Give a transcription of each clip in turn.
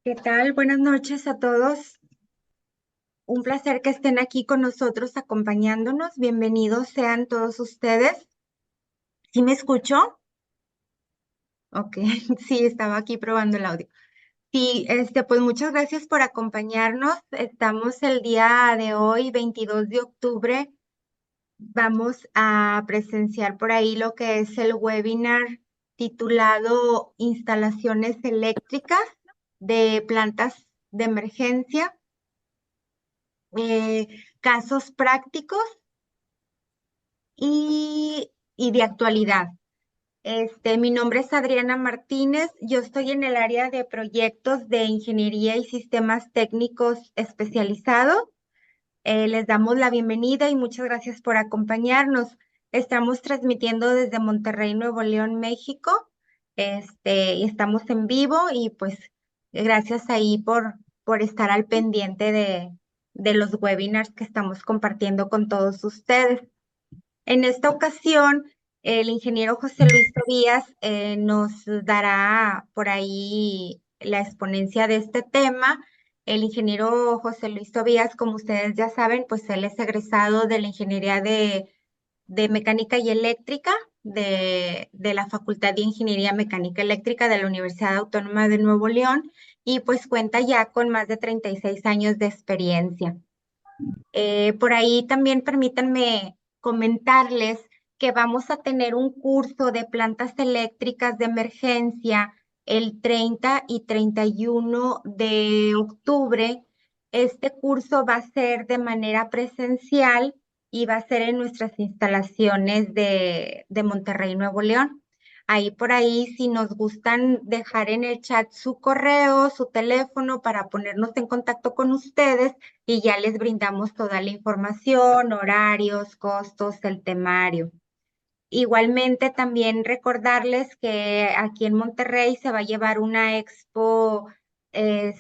¿Qué tal? Buenas noches a todos. Un placer que estén aquí con nosotros acompañándonos. Bienvenidos sean todos ustedes. ¿Sí me escucho? Ok, sí, estaba aquí probando el audio. Sí, pues muchas gracias por acompañarnos. Estamos el día de hoy, 22 de octubre. Vamos a presenciar por ahí lo que es el webinar titulado Instalaciones eléctricas de plantas de emergencia. eh, Casos prácticos y de actualidad. Mi nombre es Adriana Martínez, yo estoy en el área de proyectos de ingeniería y sistemas técnicos especializados. Les damos la bienvenida y muchas gracias por acompañarnos. Estamos transmitiendo desde Monterrey, Nuevo León, México. Y estamos en vivo y pues gracias ahí por estar al pendiente de los webinars que estamos compartiendo con todos ustedes. En esta ocasión, el ingeniero José Luis Tobías nos dará por ahí la exponencia de este tema. El ingeniero José Luis Tobías, como ustedes ya saben, pues él es egresado de la Ingeniería de Mecánica y Eléctrica de la Facultad de Ingeniería Mecánica Eléctrica de la Universidad Autónoma de Nuevo León y pues cuenta ya con más de 36 años de experiencia. Por ahí también permítanme comentarles que vamos a tener un curso de plantas eléctricas de emergencia el 30 y 31 de octubre. Este curso va a ser de manera presencial y va a ser en nuestras instalaciones de Monterrey, Nuevo León. Ahí por ahí, si nos gustan dejar en el chat su correo, su teléfono para ponernos en contacto con ustedes y ya les brindamos toda la información, horarios, costos, el temario. Igualmente, también recordarles que aquí en Monterrey se va a llevar una expo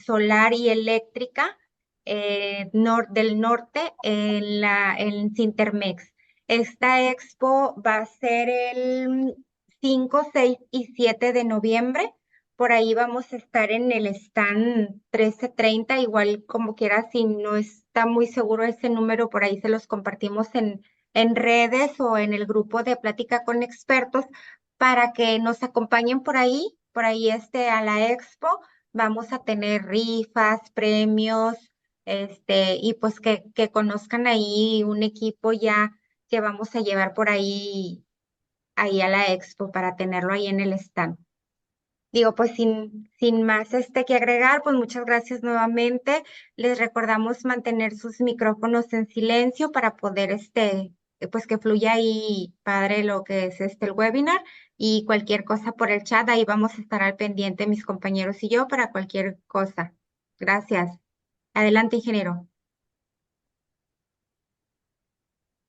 solar y eléctrica del norte en Cintermex. Esta expo va a ser el 5, 6 y 7 de noviembre. Por ahí vamos a estar en el stand 1330, igual como quiera, si no está muy seguro ese número, por ahí se los compartimos en redes o en el grupo de Plática con Expertos para que nos acompañen por ahí a la expo. Vamos a tener rifas, premios, y pues que conozcan ahí un equipo ya que vamos a llevar por ahí a la expo para tenerlo ahí en el stand. Digo, pues sin más que agregar, pues muchas gracias nuevamente. Les recordamos mantener sus micrófonos en silencio para poder pues que fluya ahí padre lo que es el webinar y cualquier cosa por el chat, ahí vamos a estar al pendiente mis compañeros y yo para cualquier cosa. Gracias. Adelante, ingeniero.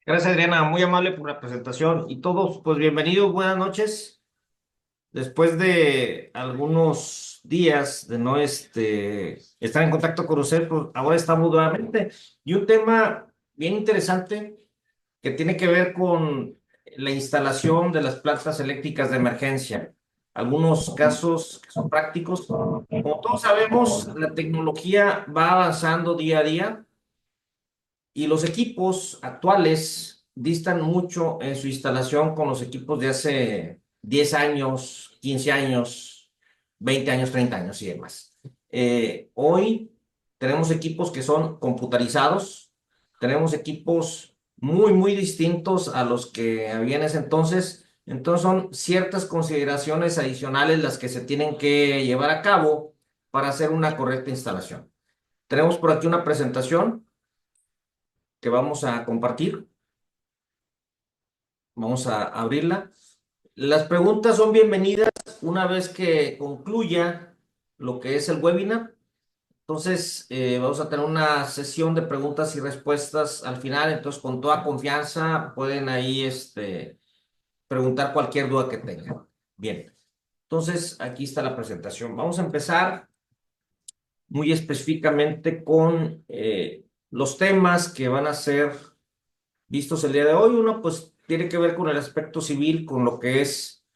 Gracias, Adriana, muy amable por la presentación. Y todos, pues bienvenidos, buenas noches. Después de algunos días de no estar en contacto con usted, pues ahora estamos nuevamente. Y un tema bien interesante que tiene que ver con la instalación de las plantas eléctricas de emergencia. Algunos casos que son prácticos. Como todos sabemos, la tecnología va avanzando día a día. Y los equipos actuales distan mucho en su instalación con los equipos de hace 10 años, 15 años, 20 años, 30 años y demás. Hoy tenemos equipos que son computarizados, tenemos equipos muy, muy distintos a los que había en ese entonces. Entonces son ciertas consideraciones adicionales las que se tienen que llevar a cabo para hacer una correcta instalación. Tenemos por aquí una presentación que vamos a compartir. Vamos a abrirla. Las preguntas son bienvenidas una vez que concluya lo que es el webinar. Entonces, vamos a tener una sesión de preguntas y respuestas al final. Entonces, con toda confianza pueden ahí preguntar cualquier duda que tengan. Bien. Entonces, aquí está la presentación. Vamos a empezar muy específicamente con los temas que van a ser vistos el día de hoy. Uno, pues, tiene que ver con el aspecto civil, con lo que es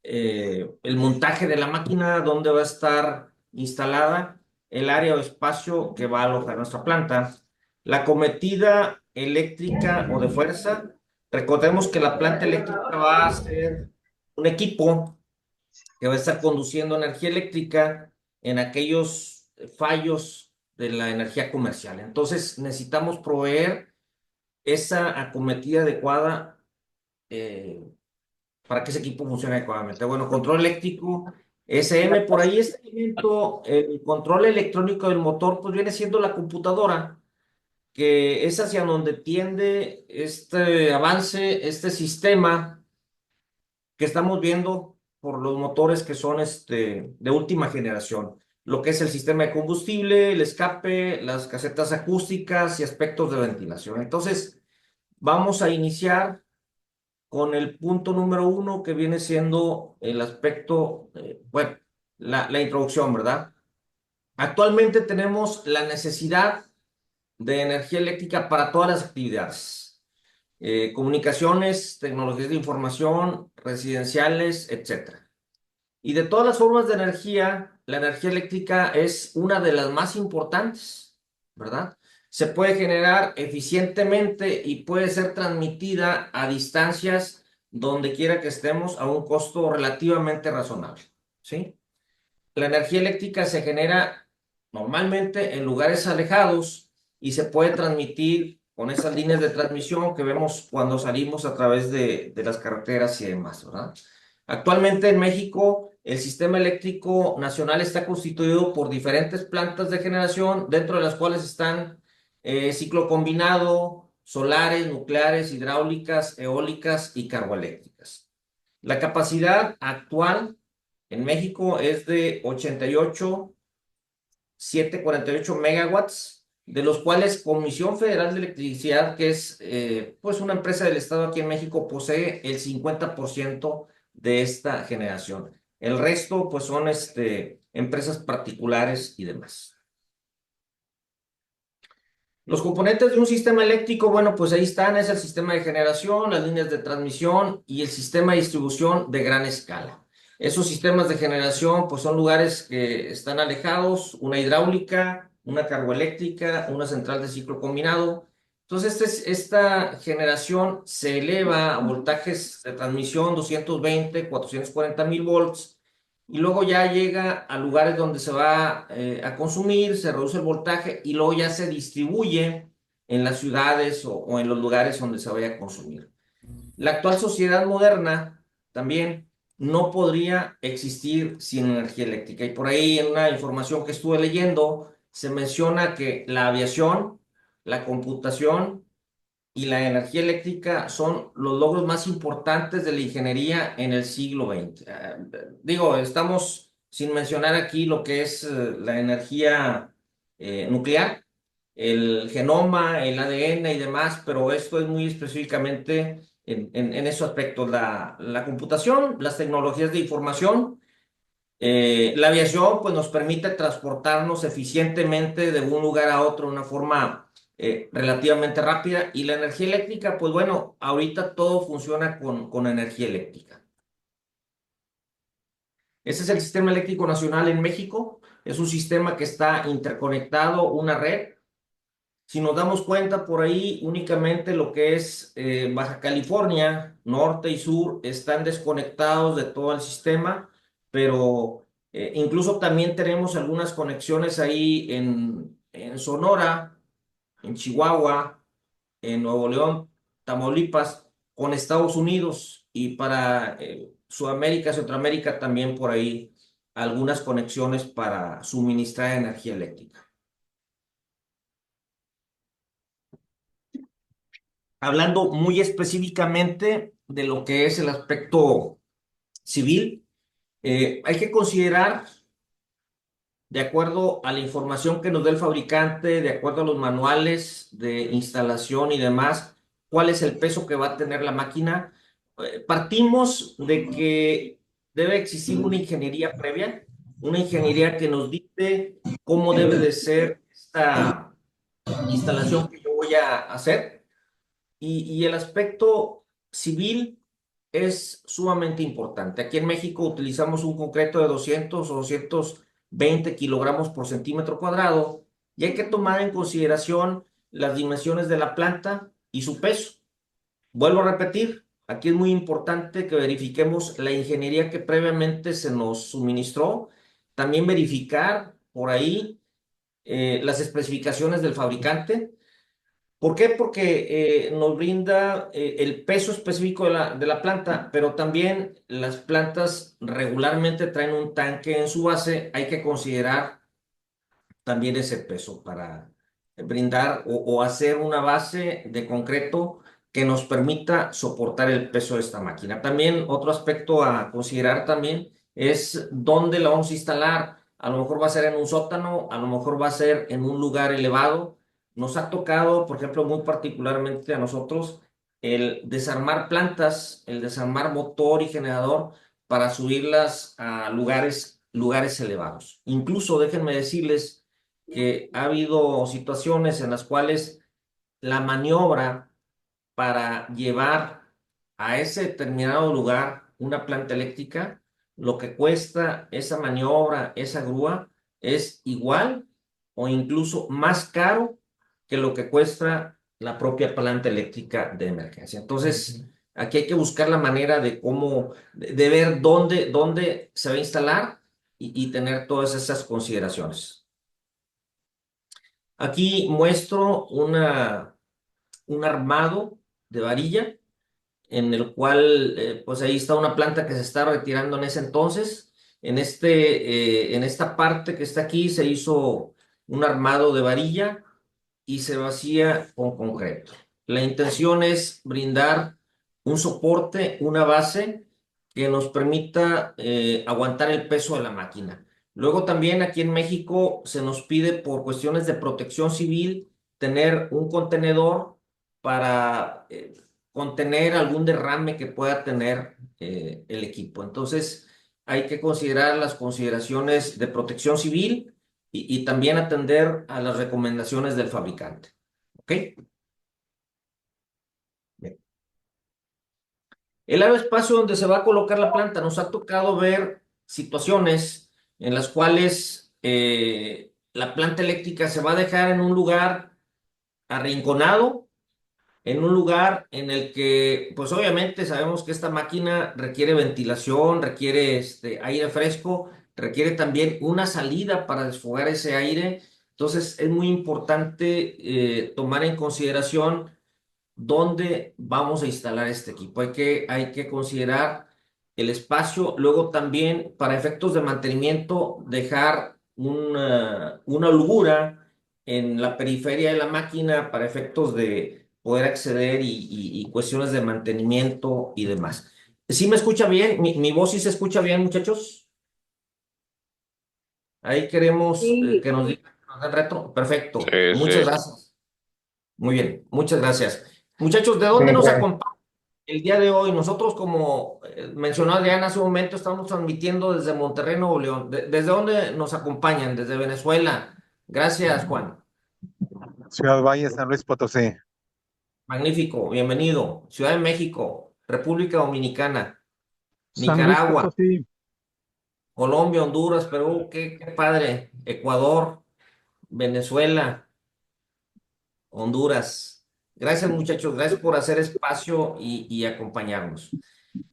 el montaje de la máquina, dónde va a estar instalada. el área o espacio que va a alojar nuestra planta. La acometida eléctrica o de fuerza, recordemos que la planta eléctrica va a ser un equipo que va a estar conduciendo energía eléctrica en aquellos fallos de la energía comercial. Entonces necesitamos proveer esa acometida adecuada eh, para que ese equipo funcione adecuadamente. Bueno, control eléctrico, SM, por ahí este elemento, el control electrónico del motor, pues viene siendo la computadora, que es hacia donde tiende este avance, este sistema que estamos viendo por los motores que son de última generación. Lo que es el sistema de combustible, el escape, las casetas acústicas y aspectos de ventilación. Entonces, vamos a iniciar con el punto número uno que viene siendo el aspecto, bueno, la introducción, ¿verdad? Actualmente tenemos la necesidad de energía eléctrica para todas las actividades, comunicaciones, tecnologías de información, residenciales, etcétera. Y de todas las formas de energía, la energía eléctrica es una de las más importantes, ¿verdad? Se puede generar eficientemente y puede ser transmitida a distancias donde quiera que estemos a un costo relativamente razonable, ¿sí? La energía eléctrica se genera normalmente en lugares alejados y se puede transmitir con esas líneas de transmisión que vemos cuando salimos a través de las carreteras y demás, ¿verdad? Actualmente en México, el sistema eléctrico nacional está constituido por diferentes plantas de generación, dentro de las cuales están ciclo combinado, solares, nucleares, hidráulicas, eólicas y carboeléctricas. La capacidad actual en México es de 88,748 megawatts, de los cuales Comisión Federal de Electricidad, que es pues una empresa del Estado aquí en México, posee el 50% de esta generación. El resto pues son empresas particulares y demás. Los componentes de un sistema eléctrico, bueno, pues ahí están, es el sistema de generación, las líneas de transmisión y el sistema de distribución de gran escala. Esos sistemas de generación, pues son lugares que están alejados, una hidráulica, una carboeléctrica, una central de ciclo combinado. Entonces, esta generación se eleva a voltajes de transmisión 220, 440 mil volts, y luego ya llega a lugares donde se va a consumir, se reduce el voltaje y luego ya se distribuye en las ciudades o en los lugares donde se vaya a consumir. La actual sociedad moderna también no podría existir sin energía eléctrica. Y por ahí en una información que estuve leyendo se menciona que la aviación, la computación y la energía eléctrica son los logros más importantes de la ingeniería en el siglo XX. Digo, estamos sin mencionar aquí lo que es la energía nuclear, el genoma, el ADN y demás, pero esto es muy específicamente en esos aspectos, la computación, las tecnologías de información. La aviación pues, nos permite transportarnos eficientemente de un lugar a otro de una forma relativamente rápida, y la energía eléctrica, pues bueno, ahorita todo funciona con energía eléctrica. Ese es el Sistema Eléctrico Nacional en México. Es un sistema que está interconectado, una red. Si nos damos cuenta por ahí, únicamente lo que es Baja California, norte y sur, están desconectados de todo el sistema, pero incluso también tenemos algunas conexiones ahí en Sonora, en Chihuahua, en Nuevo León, Tamaulipas, con Estados Unidos, y para Sudamérica, Centroamérica también por ahí algunas conexiones para suministrar energía eléctrica. Hablando muy específicamente de lo que es el aspecto civil, hay que considerar, de acuerdo a la información que nos dé el fabricante, de acuerdo a los manuales de instalación y demás, cuál es el peso que va a tener la máquina. Partimos de que debe existir una ingeniería previa, una ingeniería que nos dicte cómo debe de ser esta instalación que yo voy a hacer. Y el aspecto civil es sumamente importante. Aquí en México utilizamos un concreto de 200 o 20 kilogramos por centímetro cuadrado, y hay que tomar en consideración las dimensiones de la planta y su peso. Vuelvo a repetir, aquí es muy importante que verifiquemos la ingeniería que previamente se nos suministró, también verificar por ahí las especificaciones del fabricante. ¿Por qué? Porque nos brinda el peso específico de la planta, pero también las plantas regularmente traen un tanque en su base. Hay que considerar también ese peso para brindar o hacer una base de concreto que nos permita soportar el peso de esta máquina. También otro aspecto a considerar también es dónde la vamos a instalar. A lo mejor va a ser en un sótano, a lo mejor va a ser en un lugar elevado. Nos ha tocado, por ejemplo, muy particularmente a nosotros, el desarmar plantas, el desarmar motor y generador para subirlas a lugares elevados. Incluso déjenme decirles que ha habido situaciones en las cuales la maniobra para llevar a ese determinado lugar una planta eléctrica, lo que cuesta esa maniobra, esa grúa, es igual o incluso más caro que lo que cuesta la propia planta eléctrica de emergencia. Entonces, aquí hay que buscar la manera de cómo, de ver dónde se va a instalar y tener todas esas consideraciones. Aquí muestro un armado de varilla en el cual, pues ahí está una planta que se está retirando en ese entonces. En esta parte que está aquí se hizo un armado de varilla y se vacía con concreto. La intención es brindar un soporte, una base que nos permita aguantar el peso de la máquina. Luego también aquí en México se nos pide por cuestiones de protección civil tener un contenedor para contener algún derrame que pueda tener el equipo. Entonces hay que considerar las consideraciones de protección civil y también atender a las recomendaciones del fabricante. ¿Ok? Bien. El aeroespacio donde se va a colocar la planta, nos ha tocado ver situaciones en las cuales la planta eléctrica se va a dejar en un lugar arrinconado, en un lugar en el que, pues obviamente sabemos que esta máquina requiere ventilación, requiere aire fresco, requiere también una salida para desfogar ese aire. Entonces es muy importante tomar en consideración dónde vamos a instalar este equipo. Hay que considerar el espacio, luego también para efectos de mantenimiento dejar una holgura en la periferia de la máquina para efectos de poder acceder y cuestiones de mantenimiento y demás. ¿Sí me escucha bien? ¿Mi voz sí se escucha bien, muchachos? Ahí queremos Sí, que nos digan, que nos den retro. Perfecto. Sí, Muchas sí. gracias. Muy bien, muchas gracias. Muchachos, ¿de sí, dónde nos gracias. acompañan el día de hoy? Nosotros, como mencionó Adriana hace un momento, estamos transmitiendo desde Monterrey, Nuevo León. ¿Desde dónde nos acompañan? Desde Venezuela. Gracias, Juan. Ciudad Valle, San Luis Potosí. Magnífico, bienvenido. Ciudad de México, República Dominicana, San Luis Nicaragua, Potosí. Colombia, Honduras, Perú, qué padre. Ecuador, Venezuela, Honduras. Gracias, muchachos. Gracias por hacer espacio y acompañarnos.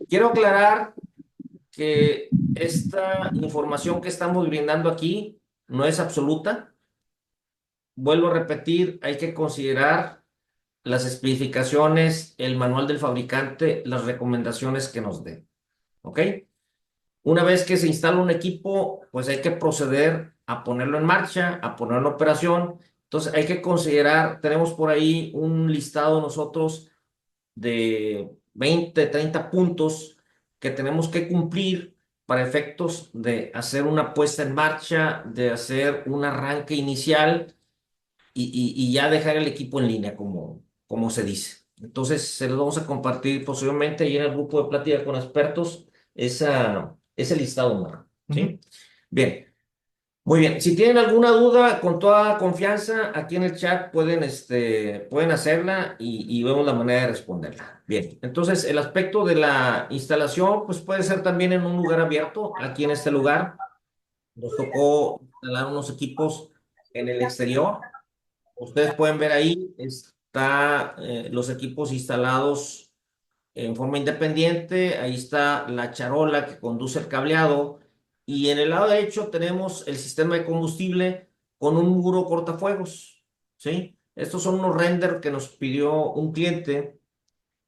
Quiero aclarar que esta información que estamos brindando aquí no es absoluta. Vuelvo a repetir, hay que considerar las especificaciones, el manual del fabricante, las recomendaciones que nos dé. ¿Ok? Una vez que se instala un equipo, pues hay que proceder a ponerlo en marcha, a ponerlo en operación. Entonces hay que considerar, tenemos por ahí un listado nosotros de 20, 30 puntos que tenemos que cumplir para efectos de hacer una puesta en marcha, de hacer un arranque inicial y ya dejar el equipo en línea, como se dice. Entonces, se los vamos a compartir posiblemente ahí en el grupo de plática con expertos ese listado, Omar, ¿sí? Bien. Muy bien, si tienen alguna duda, con toda confianza, aquí en el chat pueden hacerla y vemos la manera de responderla. Bien, entonces el aspecto de la instalación, pues puede ser también en un lugar abierto, aquí en este lugar. Nos tocó instalar unos equipos en el exterior. Ustedes pueden ver ahí, está los equipos instalados en forma independiente. Ahí está la charola que conduce el cableado. Y en el lado derecho tenemos el sistema de combustible con un muro cortafuegos. ¿Sí? Estos son unos render que nos pidió un cliente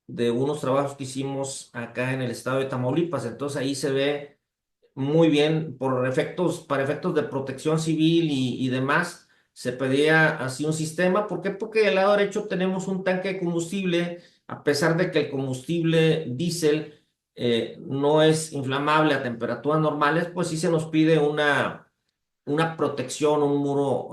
de unos trabajos que hicimos acá en el estado de Tamaulipas. Entonces ahí se ve muy bien por efectos, para efectos de protección civil y demás. Se pedía así un sistema. ¿Por qué? Porque del lado derecho tenemos un tanque de combustible, a pesar de que el combustible diésel no es inflamable a temperaturas normales, pues sí se nos pide una protección, un muro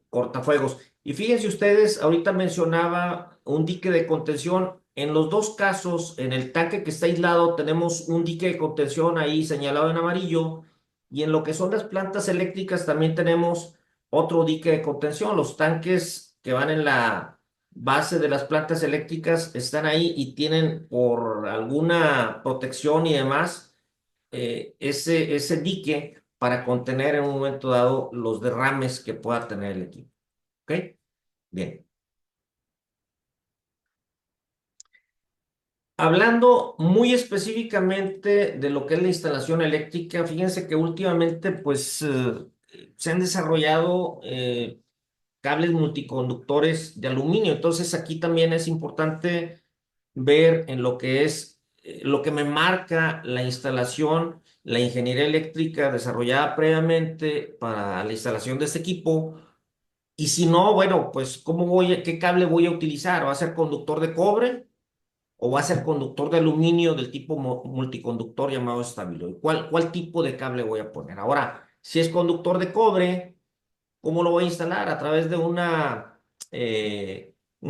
cortafuegos. Y fíjense ustedes, ahorita mencionaba un dique de contención. En los dos casos, en el tanque que está aislado, tenemos un dique de contención ahí señalado en amarillo. Y en lo que son las plantas eléctricas también tenemos otro dique de contención. Los tanques que van en la base de las plantas eléctricas están ahí y tienen por alguna protección y demás ese dique para contener en un momento dado los derrames que pueda tener el equipo. ¿Ok? Bien. Hablando muy específicamente de lo que es la instalación eléctrica, fíjense que últimamente pues se han desarrollado cables multiconductores de aluminio. Entonces aquí también es importante ver en lo que es lo que me marca la instalación, la ingeniería eléctrica desarrollada previamente para la instalación de este equipo. Y si no, bueno, pues qué cable voy a utilizar? ¿Va a ser conductor de cobre o va a ser conductor de aluminio del tipo multiconductor llamado estabilo? ¿Cuál tipo de cable voy a poner? Ahora, si es conductor de cobre, ¿cómo lo voy a instalar? ¿A través de un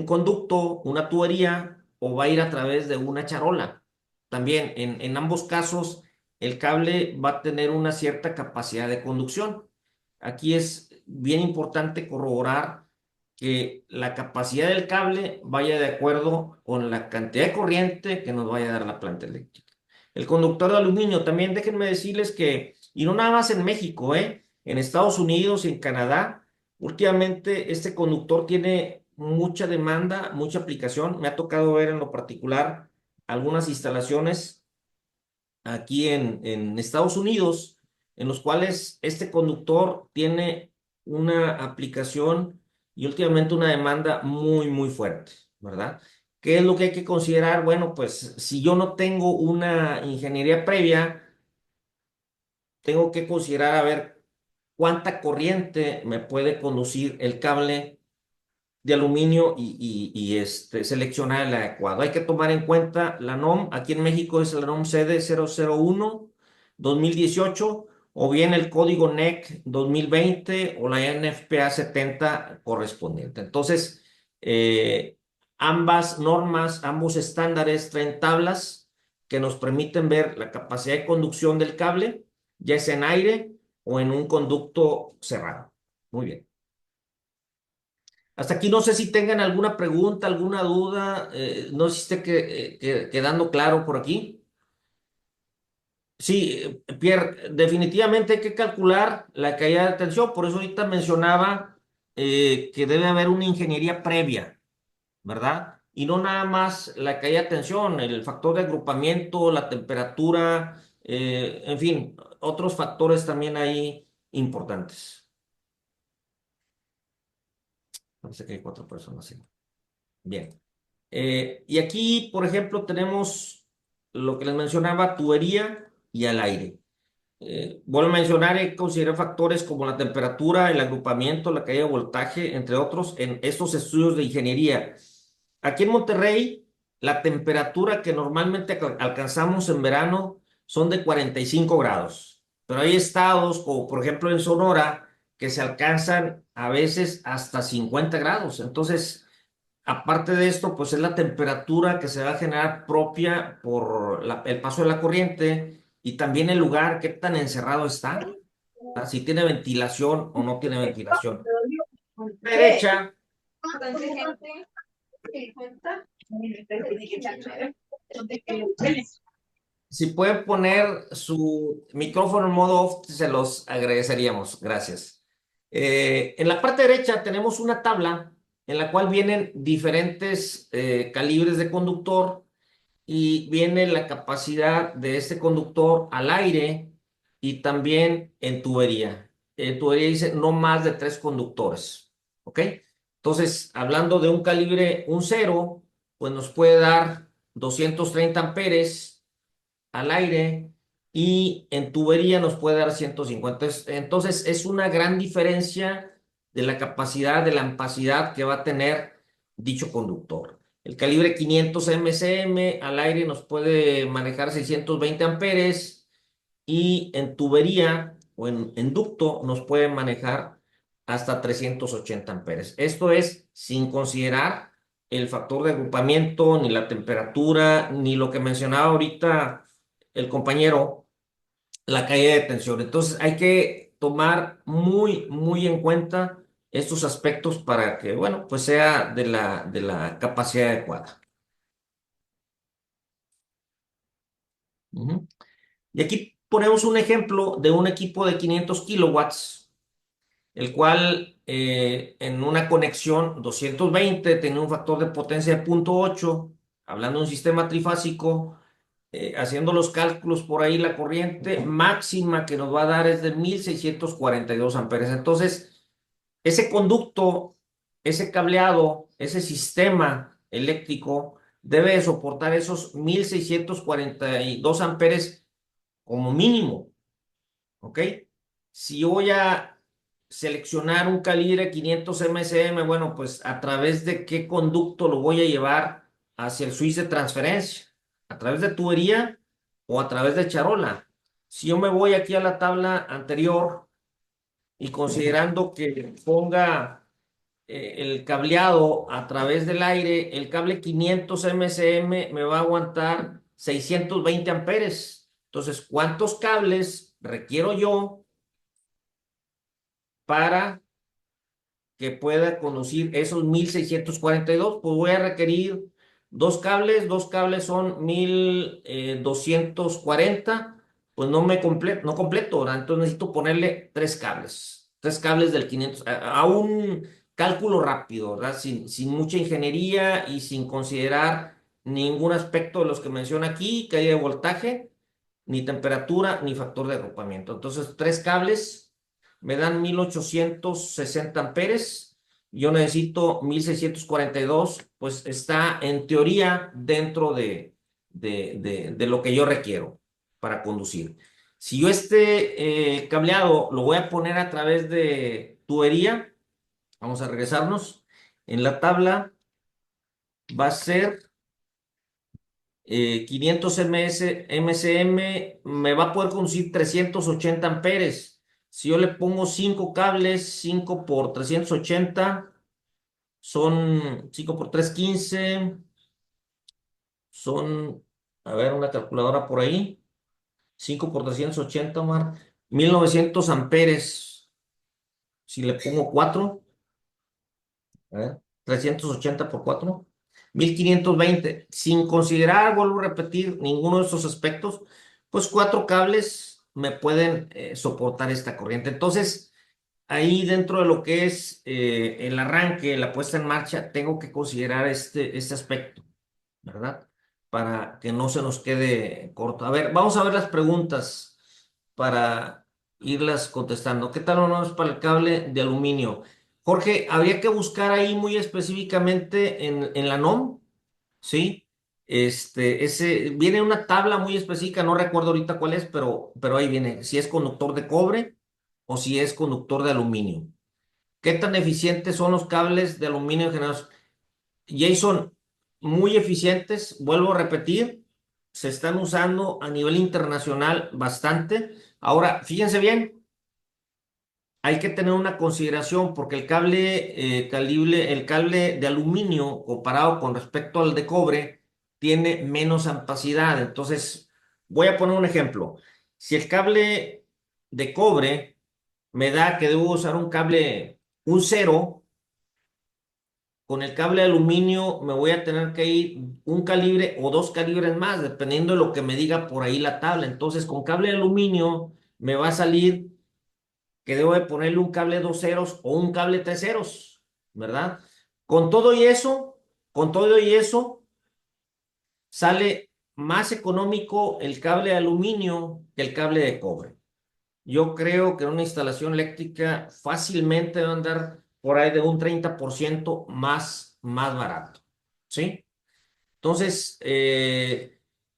conducto, una tubería, o va a ir a través de una charola? También, en ambos casos, el cable va a tener una cierta capacidad de conducción. Aquí es bien importante corroborar que la capacidad del cable vaya de acuerdo con la cantidad de corriente que nos vaya a dar la planta eléctrica. El conductor de aluminio, también déjenme decirles que, y no nada más en México, en Estados Unidos y en Canadá, últimamente este conductor tiene mucha demanda, mucha aplicación. Me ha tocado ver en lo particular algunas instalaciones aquí en Estados Unidos en los cuales este conductor tiene una aplicación y últimamente una demanda muy, muy fuerte, ¿verdad? ¿Qué es lo que hay que considerar? Bueno, pues si yo no tengo una ingeniería previa, tengo que considerar a ver cuánta corriente me puede conducir el cable de aluminio y seleccionar el adecuado. Hay que tomar en cuenta la NOM. Aquí en México es la NOM CD 001 2018, o bien el código NEC 2020 o la NFPA 70 correspondiente. Entonces, ambas normas, ambos estándares traen tablas que nos permiten ver la capacidad de conducción del cable, ya sea en aire o en un conducto cerrado. Muy bien. Hasta aquí no sé si tengan alguna pregunta, alguna duda, no sé si esté quedando claro por aquí. Sí, Pierre, definitivamente hay que calcular la caída de tensión, por eso ahorita mencionaba que debe haber una ingeniería previa, ¿verdad? Y no nada más la caída de tensión, el factor de agrupamiento, la temperatura, en fin, otros factores también ahí importantes. Parece que hay 4 personas, sí. Bien. Y aquí, por ejemplo, tenemos lo que les mencionaba, tubería y al aire. Vuelvo a mencionar, hay que considerar factores como la temperatura, el agrupamiento, la caída de voltaje, entre otros, en estos estudios de ingeniería. Aquí en Monterrey, la temperatura que normalmente alcanzamos en verano son de 45 grados, pero hay estados, como por ejemplo en Sonora, que se alcanzan a veces hasta 50 grados. Entonces, aparte de esto, pues es la temperatura que se va a generar propia por el paso de la corriente y también el lugar, qué tan encerrado está, ¿verdad? Si tiene ventilación o no tiene ventilación. Derecha, Si pueden poner su micrófono en modo off, se los agradeceríamos. Gracias. En la parte derecha tenemos una tabla en la cual vienen diferentes calibres de conductor y viene la capacidad de este conductor al aire y también en tubería. En tubería dice no más de 3 conductores. ¿Ok? Entonces, hablando de un calibre, un cero, pues nos puede dar 230 amperes al aire y en tubería nos puede dar 150. Entonces, es una gran diferencia de la capacidad, de la ampacidad que va a tener dicho conductor. El calibre 500 MCM al aire nos puede manejar 620 amperes y en tubería o en ducto nos puede manejar hasta 380 amperes. Esto es sin considerar el factor de agrupamiento, ni la temperatura, ni lo que mencionaba ahorita el compañero, la caída de tensión. Entonces hay que tomar muy, muy en cuenta estos aspectos para que, bueno, pues sea de la capacidad adecuada. Ujú. Y aquí ponemos un ejemplo de un equipo de 500 kilowatts, el cual en una conexión 220 tenía un factor de potencia de 0.8, hablando de un sistema trifásico, haciendo los cálculos por ahí, la corriente máxima que nos va a dar es de 1642 amperes. Entonces, ese conducto, ese cableado, ese sistema eléctrico debe de soportar esos 1642 amperes como mínimo, ¿ok? Si yo voy a seleccionar un calibre 500 MSM, bueno, pues a través de qué conducto lo voy a llevar hacia el switch de transferencia, a través de tubería o a través de charola. Si yo me voy aquí a la tabla anterior y considerando que ponga el cableado a través del aire, el cable 500 MSM me va a aguantar 620 amperes. Entonces, ¿cuántos cables requiero yo para que pueda conducir esos 1642? Pues voy a requerir dos cables son 1240, pues no completo, ¿verdad? Entonces necesito ponerle tres cables del 500, a un cálculo rápido, ¿verdad? Sin mucha ingeniería y sin considerar ningún aspecto de los que menciona aquí, caída de voltaje, ni temperatura, ni factor de agrupamiento. Entonces, tres cables me dan 1860 amperes. Yo necesito 1642, pues está en teoría dentro de lo que yo requiero para conducir. Si yo este cableado lo voy a poner a través de tubería, vamos a regresarnos. En la tabla va a ser 500 MSM, me va a poder conducir 380 amperes. Si yo le pongo 5 cables, 5 por 380, son 5 por 3, 15, son, a ver, una calculadora por ahí, 5 por 380, Omar, 1900 amperes. Si le pongo 4, a ver, 380 por 4, 1520. Sin considerar, vuelvo a repetir, ninguno de estos aspectos, pues 4 cables me pueden soportar esta corriente. Entonces, ahí dentro de lo que es el arranque, la puesta en marcha, tengo que considerar este aspecto, ¿verdad? Para que no se nos quede corto. A ver, vamos a ver las preguntas para irlas contestando. ¿Qué tal o no es para el cable de aluminio? Jorge, habría que buscar ahí muy específicamente en la NOM, ¿sí? Viene una tabla muy específica, no recuerdo ahorita cuál es, pero ahí viene, si es conductor de cobre o si es conductor de aluminio. ¿Qué tan eficientes son los cables de aluminio generados? Jason, muy eficientes, vuelvo a repetir, se están usando a nivel internacional bastante. Ahora, fíjense bien, hay que tener una consideración porque el cable de aluminio comparado con respecto al de cobre tiene menos ampacidad. Entonces, voy a poner un ejemplo. Si el cable de cobre me da que debo usar un cable, un cero, con el cable de aluminio me voy a tener que ir un calibre o dos calibres más, dependiendo de lo que me diga por ahí la tabla. Entonces, con cable de aluminio me va a salir que debo de ponerle un cable 2 ceros o un cable 3 ceros, ¿verdad? Con todo y eso, con todo y eso, sale más económico el cable de aluminio que el cable de cobre. Yo creo que en una instalación eléctrica fácilmente va a andar por ahí de un 30% más barato, ¿sí? Entonces,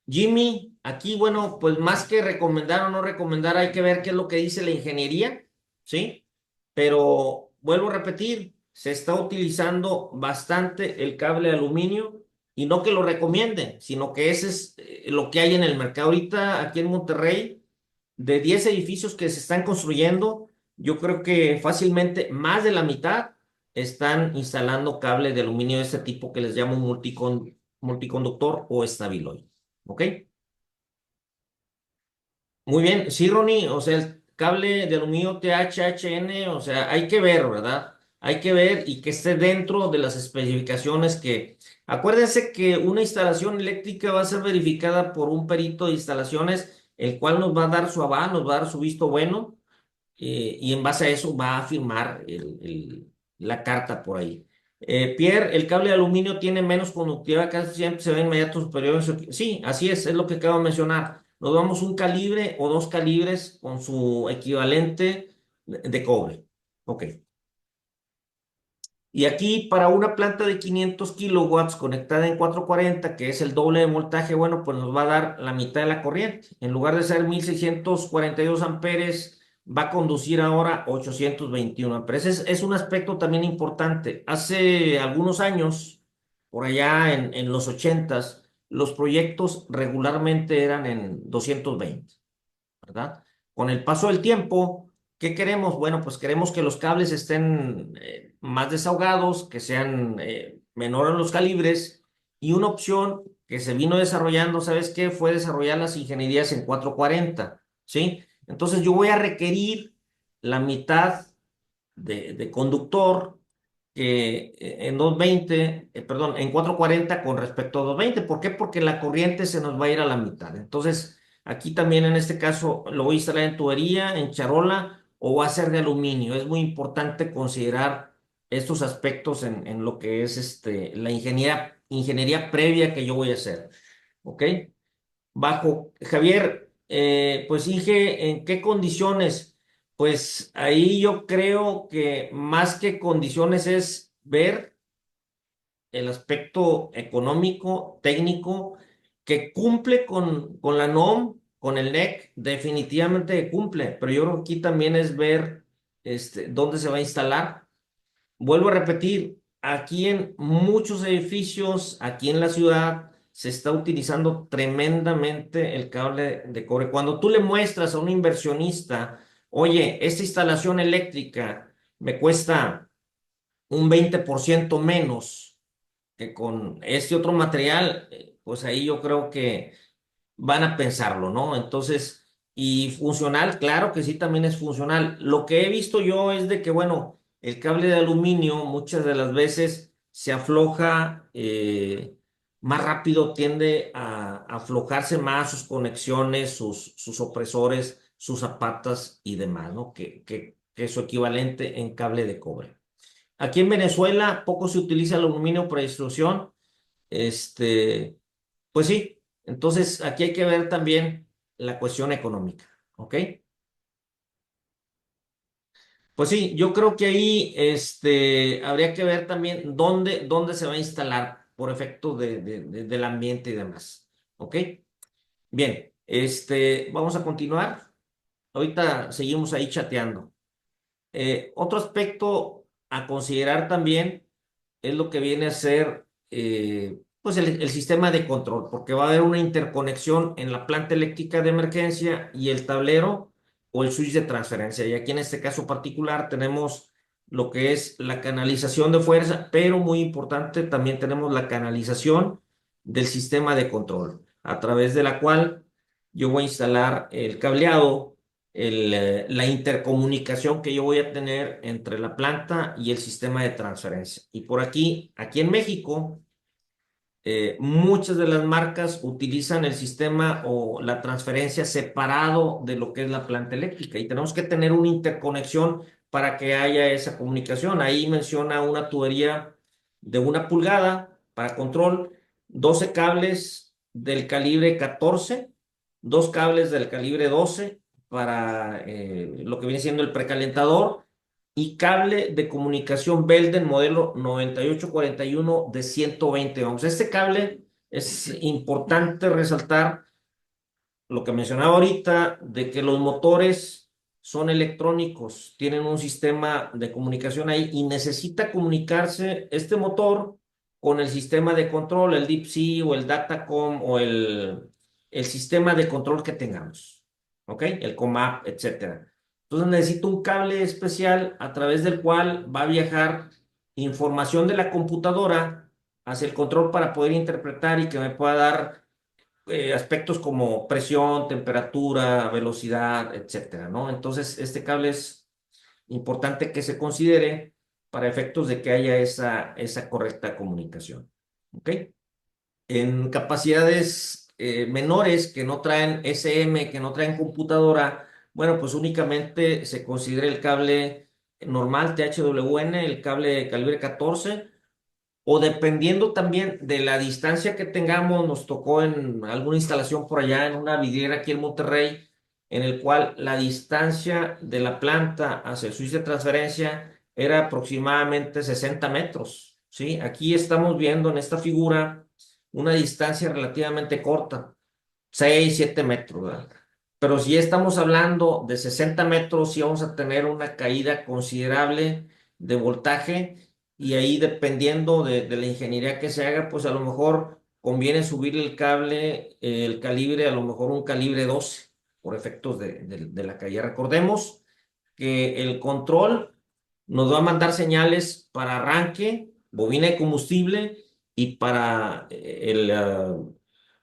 Jimmy, aquí, bueno, pues más que recomendar o no recomendar, hay que ver qué es lo que dice la ingeniería, ¿sí? Pero vuelvo a repetir, se está utilizando bastante el cable de aluminio y no que lo recomienden, sino que ese es lo que hay en el mercado ahorita aquí en Monterrey. De 10 edificios que se están construyendo, yo creo que fácilmente más de la mitad están instalando cable de aluminio de este tipo que les llamo multiconductor o estabiloide. ¿Ok? Muy bien. Sí, Ronnie, o sea, el cable de aluminio THHN, o sea, hay que ver, ¿verdad? Hay que ver y que esté dentro de las especificaciones que... Acuérdense que una instalación eléctrica va a ser verificada por un perito de instalaciones, el cual nos va a dar su aval, nos va a dar su visto bueno, y en base a eso va a firmar la carta por ahí. Pierre, el cable de aluminio tiene menos conductividad, casi siempre se ve inmediato superior. Sí, así es lo que acabo de mencionar. Nos damos un calibre o dos calibres con su equivalente de cobre. Ok. Y aquí para una planta de 500 kilowatts conectada en 440, que es el doble de voltaje, bueno, pues nos va a dar la mitad de la corriente. En lugar de ser 1642 amperes, va a conducir ahora 821 amperes. Es un aspecto también importante. Hace algunos años, por allá en los 80s, los proyectos regularmente eran en 220, ¿verdad? Con el paso del tiempo, ¿qué queremos? Bueno, pues queremos que los cables estén más desahogados, que sean menores los calibres, y una opción que se vino desarrollando, ¿sabes qué? Fue desarrollar las ingenierías en 440, ¿sí? Entonces yo voy a requerir la mitad de conductor que en 220, perdón, en 440 con respecto a 220. ¿Por qué? Porque la corriente se nos va a ir a la mitad. Entonces, aquí también en este caso lo voy a instalar en tubería, en charola o va a ser de aluminio. Es muy importante considerar estos aspectos en lo que es la ingeniería previa que yo voy a hacer. ¿Ok? Bajo, Javier, pues Inge, ¿en qué condiciones? Pues ahí yo creo que más que condiciones es ver el aspecto económico, técnico, que cumple con la NOM, con el NEC, definitivamente cumple, pero yo creo que aquí también es ver dónde se va a instalar. Vuelvo a repetir, aquí en muchos edificios, aquí en la ciudad, se está utilizando tremendamente el cable de cobre. Cuando tú le muestras a un inversionista, oye, esta instalación eléctrica me cuesta un 20% menos que con este otro material, pues ahí yo creo que van a pensarlo, ¿no? Entonces, y funcional, claro que sí, también es funcional. Lo que he visto yo es de que, bueno, el cable de aluminio muchas de las veces se afloja más rápido, tiende a aflojarse más sus conexiones, sus opresores, sus zapatas y demás, ¿no? Que su equivalente en cable de cobre. Aquí en Venezuela poco se utiliza el aluminio para distribución. Este, pues sí, entonces aquí hay que ver también la cuestión económica, ¿ok? Pues sí, yo creo que ahí habría que ver también dónde se va a instalar por efecto del ambiente y demás, ¿ok? Bien, vamos a continuar. Ahorita seguimos ahí chateando. Otro aspecto a considerar también es lo que viene a ser pues el sistema de control, porque va a haber una interconexión en la planta eléctrica de emergencia y el tablero o el switch de transferencia. Y aquí en este caso particular tenemos lo que es la canalización de fuerza, pero muy importante también tenemos la canalización del sistema de control, a través de la cual yo voy a instalar el cableado la intercomunicación que yo voy a tener entre la planta y el sistema de transferencia. Y por aquí en México, muchas de las marcas utilizan el sistema o la transferencia separado de lo que es la planta eléctrica y tenemos que tener una interconexión para que haya esa comunicación. Ahí menciona una tubería de 1 pulgada para control, 12 cables del calibre 14, 2 cables del calibre 12 para lo que viene siendo el precalentador y cable de comunicación Belden modelo 9841 de 120 ohms. Este cable es importante resaltar lo que mencionaba ahorita de que los motores son electrónicos, tienen un sistema de comunicación ahí y necesita comunicarse este motor con el sistema de control, el DeepC o el Datacom o el sistema de control que tengamos, ¿ok? El COMAP, etcétera. Entonces necesito un cable especial a través del cual va a viajar información de la computadora hacia el control para poder interpretar y que me pueda dar aspectos como presión, temperatura, velocidad, etcétera, ¿no? Entonces, este cable es importante que se considere para efectos de que haya esa correcta comunicación, ¿ok? En capacidades menores que no traen SM, que no traen computadora, bueno, pues únicamente se considera el cable normal THWN, el cable de calibre 14, o dependiendo también de la distancia que tengamos, nos tocó en alguna instalación por allá, en una vidriera aquí en Monterrey, en el cual la distancia de la planta hacia el switch de transferencia era aproximadamente 60 metros, ¿sí? Aquí estamos viendo en esta figura una distancia relativamente corta, 6, 7 metros, ¿verdad? Pero si estamos hablando de 60 metros, sí vamos a tener una caída considerable de voltaje y ahí dependiendo de la ingeniería que se haga, pues a lo mejor conviene subir el cable, el calibre, a lo mejor un calibre 12 por efectos de la caída. Recordemos que el control nos va a mandar señales para arranque, bobina de combustible y para el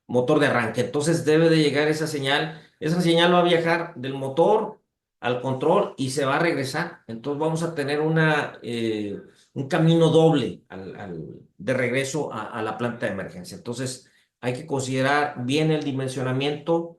motor de arranque. Entonces debe de llegar esa señal. Esa señal va a viajar del motor al control y se va a regresar. Entonces vamos a tener un camino doble de regreso a la planta de emergencia. Entonces hay que considerar bien el dimensionamiento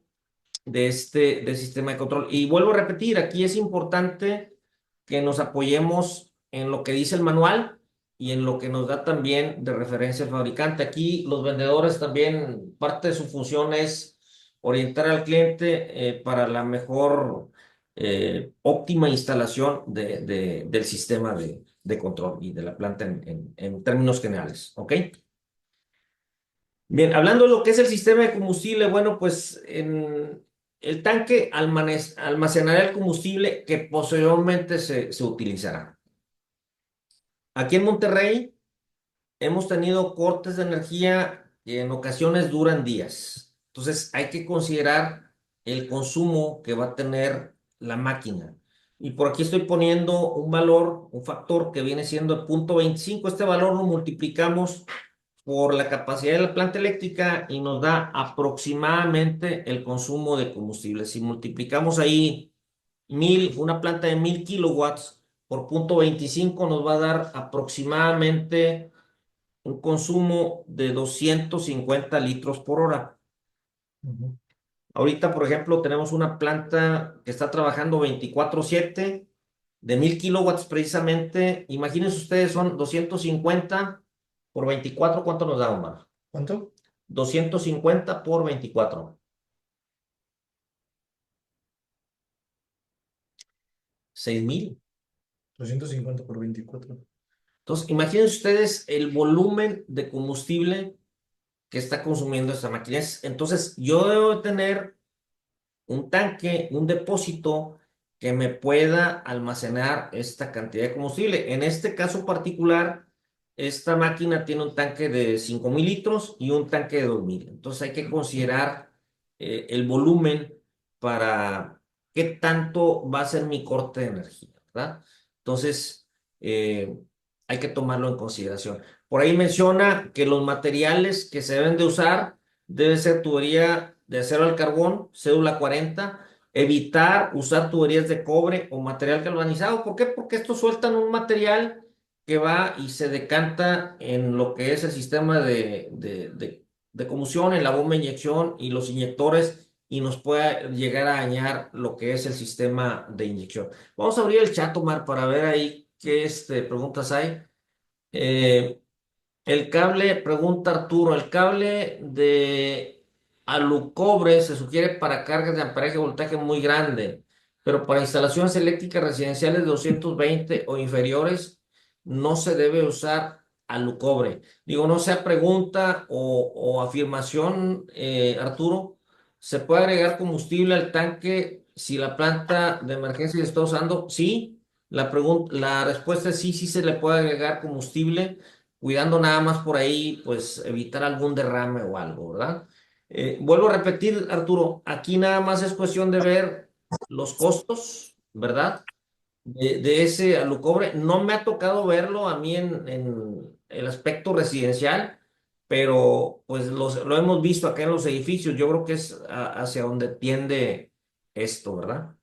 del sistema de control. Y vuelvo a repetir, aquí es importante que nos apoyemos en lo que dice el manual y en lo que nos da también de referencia el fabricante. Aquí los vendedores también, parte de su función es orientar al cliente para la mejor óptima instalación del sistema de control y de la planta en términos generales. ¿Ok? Bien, hablando de lo que es el sistema de combustible, bueno, pues en el tanque almacenará el combustible que posteriormente se utilizará. Aquí en Monterrey hemos tenido cortes de energía que en ocasiones duran días. Entonces hay que considerar el consumo que va a tener la máquina. Y por aquí estoy poniendo un valor, un factor que viene siendo el 0.25. Este valor lo multiplicamos por la capacidad de la planta eléctrica y nos da aproximadamente el consumo de combustible. Si multiplicamos ahí una planta de 1000 kilowatts por 0.25 nos va a dar aproximadamente un consumo de 250 litros por hora. Ahorita, por ejemplo, tenemos una planta que está trabajando 24/7 de 1000 kilowatts precisamente. Imagínense ustedes, son 250 por 24, ¿cuánto nos da, Omar? ¿Cuánto? 250 por 24. 6000. 250 por 24. Entonces, imagínense ustedes el volumen de combustible que está consumiendo esta máquina. Entonces, yo debo tener un tanque, un depósito que me pueda almacenar esta cantidad de combustible. En este caso particular, esta máquina tiene un tanque de 5000 litros y un tanque de 2000. Entonces hay que considerar el volumen para qué tanto va a ser mi corte de energía, ¿verdad? Entonces hay que tomarlo en consideración. Por ahí menciona que los materiales que se deben de usar debe ser tubería de acero al carbón, cédula 40. Evitar usar tuberías de cobre o material galvanizado. ¿Por qué? Porque estos sueltan un material que va y se decanta en lo que es el sistema de combustión, en la bomba de inyección y los inyectores, y nos puede llegar a dañar lo que es el sistema de inyección. Vamos a abrir el chat, Omar, para ver ahí qué preguntas hay. Eh, el cable, pregunta Arturo, el cable de alucobre se sugiere para cargas de amperaje y voltaje muy grande, pero para instalaciones eléctricas residenciales de 220 o inferiores no se debe usar alucobre. Digo, no sea pregunta o afirmación, Arturo, ¿se puede agregar combustible al tanque si la planta de emergencia se está usando? Sí, la respuesta es sí, sí se le puede agregar combustible cuidando nada más por ahí, pues evitar algún derrame o algo, ¿verdad? Vuelvo a repetir, Arturo, aquí nada más es cuestión de ver los costos, ¿verdad? De ese alucobre. No me ha tocado verlo a mí en el aspecto residencial, pero pues lo hemos visto acá en los edificios. Yo creo que es hacia donde tiende esto, ¿verdad?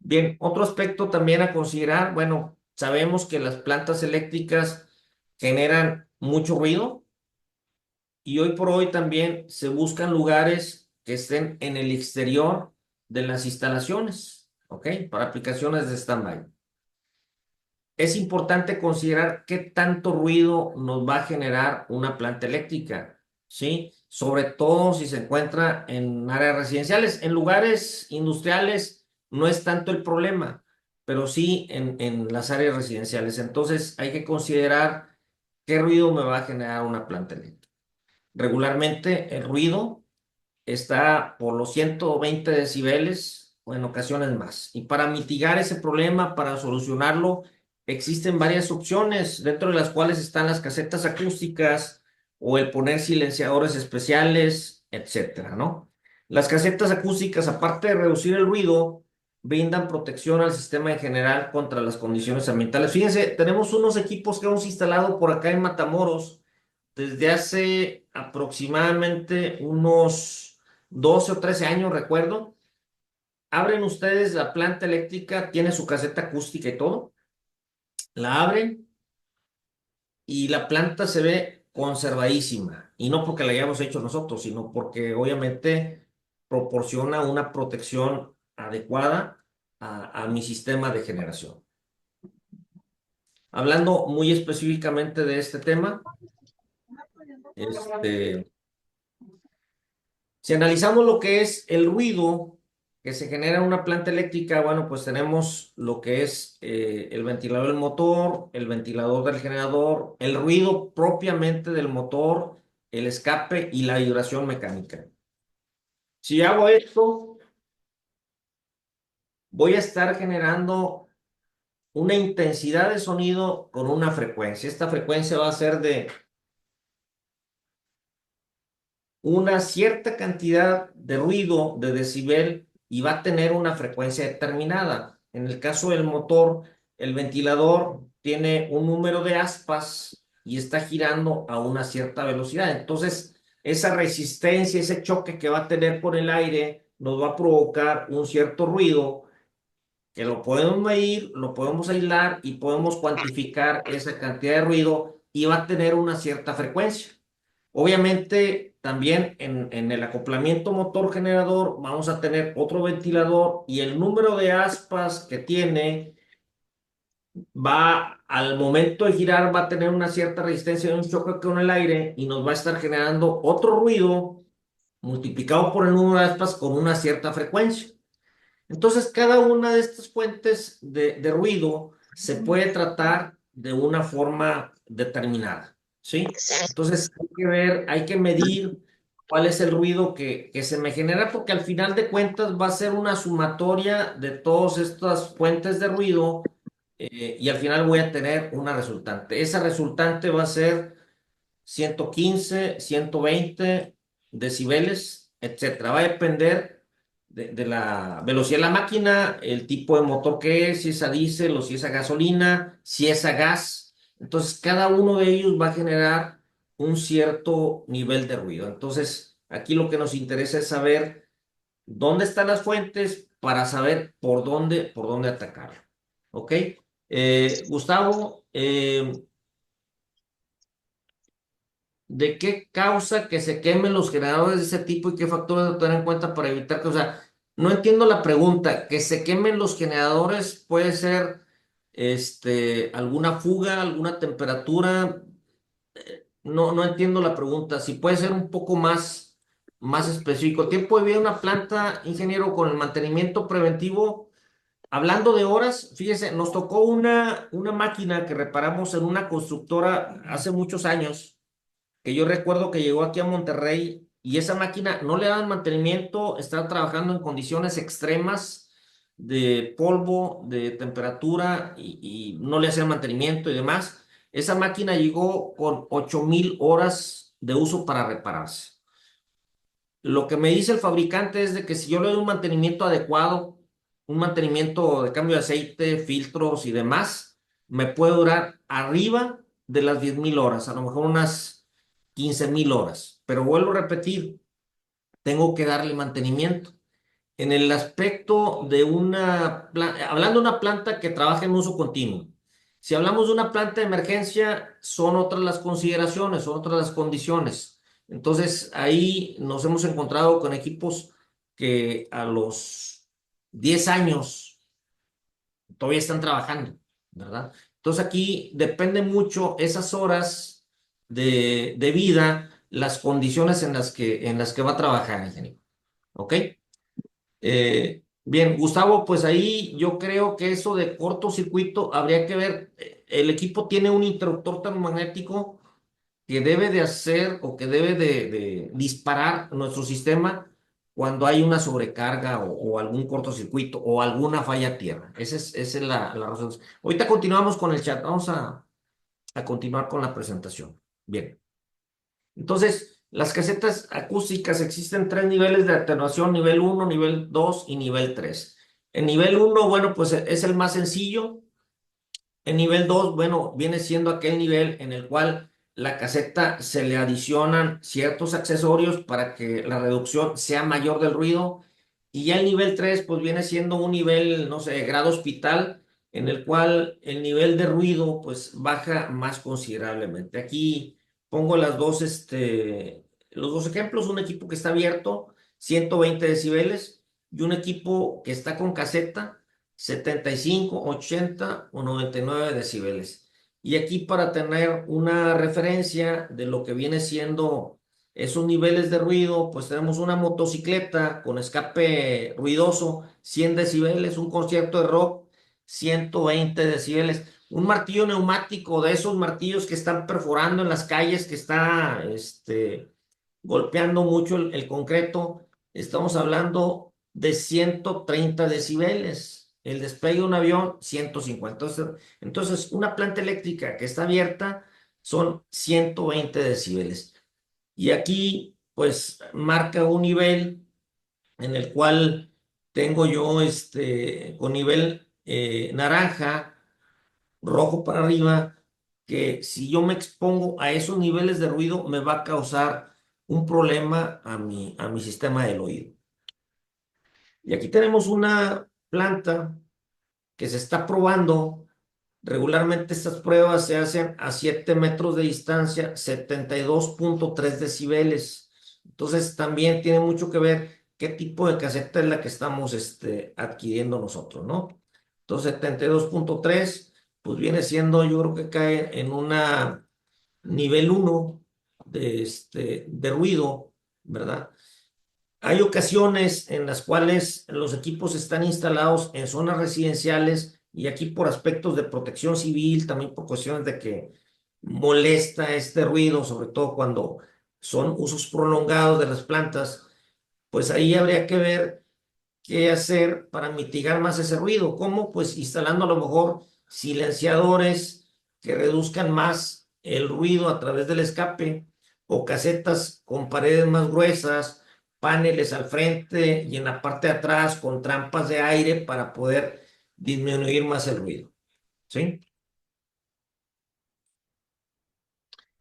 Bien, otro aspecto también a considerar, bueno, sabemos que las plantas eléctricas generan mucho ruido y hoy por hoy también se buscan lugares que estén en el exterior de las instalaciones, ¿ok? Para aplicaciones de stand-by. Es importante considerar qué tanto ruido nos va a generar una planta eléctrica, ¿sí? Sobre todo si se encuentra en áreas residenciales. En lugares industriales no es tanto el problema, pero sí en las áreas residenciales. Entonces hay que considerar qué ruido me va a generar una planta eléctrica. Regularmente el ruido está por los 120 decibeles o en ocasiones más. Y para mitigar ese problema, para solucionarlo, existen varias opciones, dentro de las cuales están las casetas acústicas o el poner silenciadores especiales, etcétera, ¿no? Las casetas acústicas, aparte de reducir el ruido, brindan protección al sistema en general contra las condiciones ambientales. Fíjense, tenemos unos equipos que hemos instalado por acá en Matamoros desde hace aproximadamente unos 12 o 13 años, recuerdo. Abren ustedes la planta eléctrica, tiene su caseta acústica y todo. La abren y la planta se ve conservadísima. Y no porque la hayamos hecho nosotros, sino porque obviamente proporciona una protección adecuada a mi sistema de generación. Hablando muy específicamente de este tema, si analizamos lo que es el ruido que se genera en una planta eléctrica, bueno, pues tenemos lo que es el ventilador del motor, el ventilador del generador, el ruido propiamente del motor, el escape y la vibración mecánica. Si hago esto, voy a estar generando una intensidad de sonido con una frecuencia. Esta frecuencia va a ser de una cierta cantidad de ruido de decibel y va a tener una frecuencia determinada. En el caso del motor, el ventilador tiene un número de aspas y está girando a una cierta velocidad. Entonces, esa resistencia, ese choque que va a tener con el aire, nos va a provocar un cierto ruido que lo podemos medir, lo podemos aislar y podemos cuantificar esa cantidad de ruido y va a tener una cierta frecuencia. Obviamente, también en el acoplamiento motor-generador vamos a tener otro ventilador y el número de aspas que tiene va, al momento de girar, va a tener una cierta resistencia de un choque con el aire y nos va a estar generando otro ruido multiplicado por el número de aspas con una cierta frecuencia. Entonces, cada una de estas fuentes de ruido se puede tratar de una forma determinada, ¿sí? Entonces, hay que ver, hay que medir cuál es el ruido que se me genera, porque al final de cuentas va a ser una sumatoria de todas estas fuentes de ruido y al final voy a tener una resultante. Esa resultante va a ser 115, 120 decibeles, etcétera. Va a depender de la velocidad de la máquina, el tipo de motor que es, si es a diésel o si es a gasolina, si es a gas. Entonces, cada uno de ellos va a generar un cierto nivel de ruido. Entonces, Aquí lo que nos interesa es saber dónde están las fuentes para saber por dónde atacar. ¿Ok? Gustavo, ¿de qué causa que se quemen los generadores de ese tipo y qué factores de tener en cuenta para evitar que, o sea, no entiendo la pregunta, que se quemen los generadores puede ser, alguna fuga, alguna temperatura, no entiendo la pregunta, si puede ser un poco más específico. Tiempo de vida de una planta, ingeniero, con el mantenimiento preventivo, hablando de horas, fíjese, nos tocó una máquina que reparamos en una constructora hace muchos años que yo recuerdo que llegó aquí a Monterrey y esa máquina no le daban mantenimiento, estaba trabajando en condiciones extremas de polvo, de temperatura y no le hacían mantenimiento y demás. Esa máquina llegó con 8,000 horas de uso para repararse. Lo que me dice el fabricante es de que si yo le doy un mantenimiento adecuado, un mantenimiento de cambio de aceite, filtros y demás, me puede durar arriba de las 10,000 horas, a lo mejor unas 15,000 horas. Pero vuelvo a repetir, tengo que darle mantenimiento. En el aspecto de hablando de una planta que trabaja en uso continuo, si hablamos de una planta de emergencia, son otras las consideraciones, son otras las condiciones. Entonces, ahí nos hemos encontrado con equipos que a los 10 años todavía están trabajando, ¿verdad? Entonces, aquí depende mucho esas horas de vida, las condiciones en las que va a trabajar, ingeniero. ¿Ok? Bien, Gustavo, pues ahí yo creo que eso de cortocircuito habría que ver. El equipo tiene un interruptor termomagnético que debe de hacer o que debe de disparar nuestro sistema cuando hay una sobrecarga o algún cortocircuito o alguna falla a tierra. Esa es la razón. Ahorita continuamos con el chat. Vamos a continuar con la presentación. Bien. Entonces, las casetas acústicas existen tres niveles de atenuación, nivel 1, nivel 2 y nivel 3. El nivel 1, bueno, pues es el más sencillo. El nivel 2, bueno, viene siendo aquel nivel en el cual la caseta se le adicionan ciertos accesorios para que la reducción sea mayor del ruido. Y ya el nivel 3, pues viene siendo un nivel, no sé, grado hospital, en el cual el nivel de ruido, pues baja más considerablemente. Aquí pongo los dos ejemplos, un equipo que está abierto, 120 decibeles, y un equipo que está con caseta, 75, 80 o 99 decibeles. Y aquí para tener una referencia de lo que viene siendo esos niveles de ruido, pues tenemos una motocicleta con escape ruidoso, 100 decibeles, un concierto de rock, 120 decibeles, un martillo neumático de esos martillos que están perforando en las calles, que está golpeando mucho el concreto, estamos hablando de 130 decibeles. El despegue de un avión, 150. Entonces, una planta eléctrica que está abierta son 120 decibeles. Y aquí, pues, marca un nivel en el cual tengo yo, con nivel naranja, rojo para arriba, que si yo me expongo a esos niveles de ruido, me va a causar un problema a mi sistema del oído. Y aquí tenemos una planta que se está probando. Regularmente estas pruebas se hacen a 7 metros de distancia, 72,3 decibeles. Entonces también tiene mucho que ver qué tipo de caseta es la que estamos adquiriendo nosotros, ¿no? Entonces 72,3, pues viene siendo, yo creo que cae en una nivel 1 de ruido, ¿verdad? Hay ocasiones en las cuales los equipos están instalados en zonas residenciales y aquí por aspectos de protección civil, también por cuestiones de que molesta este ruido, sobre todo cuando son usos prolongados de las plantas, pues ahí habría que ver qué hacer para mitigar más ese ruido. ¿Cómo? Pues instalando a lo mejor silenciadores que reduzcan más el ruido a través del escape o casetas con paredes más gruesas, paneles al frente y en la parte de atrás con trampas de aire para poder disminuir más el ruido. ¿Sí?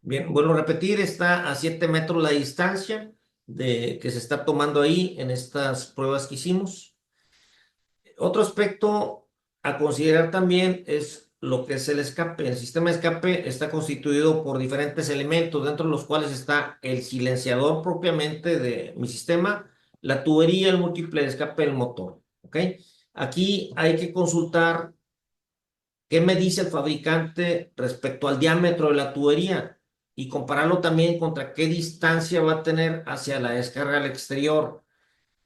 Bien, vuelvo a repetir, está a 7 metros la distancia que se está tomando ahí en estas pruebas que hicimos. Otro aspecto a considerar también es lo que es el escape. El sistema de escape está constituido por diferentes elementos, dentro de los cuales está el silenciador propiamente de mi sistema, la tubería, el múltiple de escape del motor. ¿Ok? Aquí hay que consultar qué me dice el fabricante respecto al diámetro de la tubería y compararlo también contra qué distancia va a tener hacia la descarga al exterior.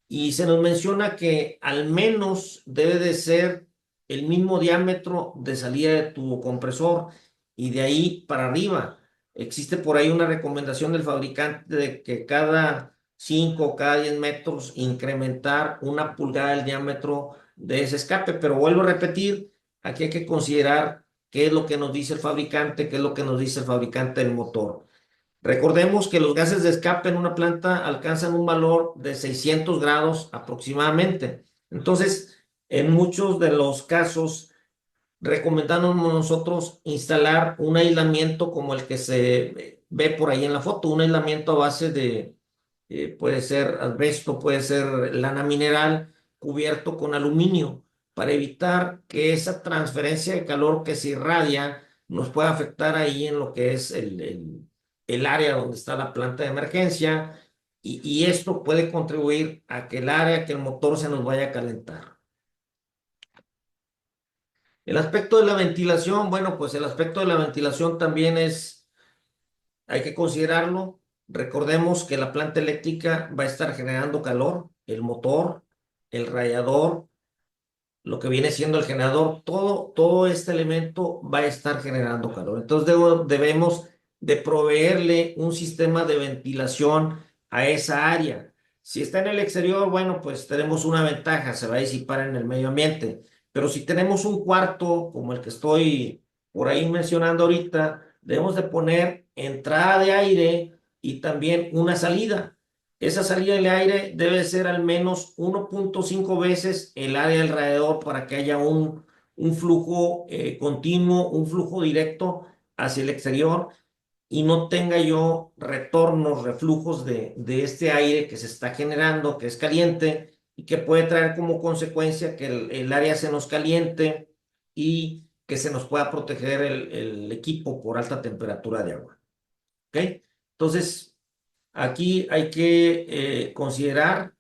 Y se nos menciona que al menos debe de ser el mismo diámetro de salida de tu compresor y de ahí para arriba. Existe por ahí una recomendación del fabricante de que cada 5 o cada 10 metros incrementar 1 pulgada del diámetro de ese escape. Pero vuelvo a repetir, aquí hay que considerar qué es lo que nos dice el fabricante, qué es lo que nos dice el fabricante del motor. Recordemos que los gases de escape en una planta alcanzan un valor de 600 grados aproximadamente. Entonces, en muchos de los casos, recomendamos nosotros instalar un aislamiento como el que se ve por ahí en la foto, un aislamiento a base de, puede ser asbesto, puede ser lana mineral, cubierto con aluminio, para evitar que esa transferencia de calor que se irradia nos pueda afectar ahí en lo que es el área donde está la planta de emergencia y esto puede contribuir a que el área, que el motor se nos vaya a calentar. El aspecto de la ventilación, bueno, pues el aspecto de la ventilación también hay que considerarlo. Recordemos que la planta eléctrica va a estar generando calor, el motor, el radiador, lo que viene siendo el generador, todo este elemento va a estar generando calor. Entonces debemos de proveerle un sistema de ventilación a esa área. Si está en el exterior, bueno, pues tenemos una ventaja, se va a disipar en el medio ambiente. Pero si tenemos un cuarto como el que estoy por ahí mencionando ahorita, debemos de poner entrada de aire y también una salida. Esa salida del aire debe ser al menos 1.5 veces el área alrededor para que haya un flujo continuo, un flujo directo hacia el exterior y no tenga yo retornos, reflujos de este aire que se está generando, que es caliente y que puede traer como consecuencia que el área se nos caliente y que se nos pueda proteger el equipo por alta temperatura de agua. ¿Ok? Entonces, aquí hay que considerar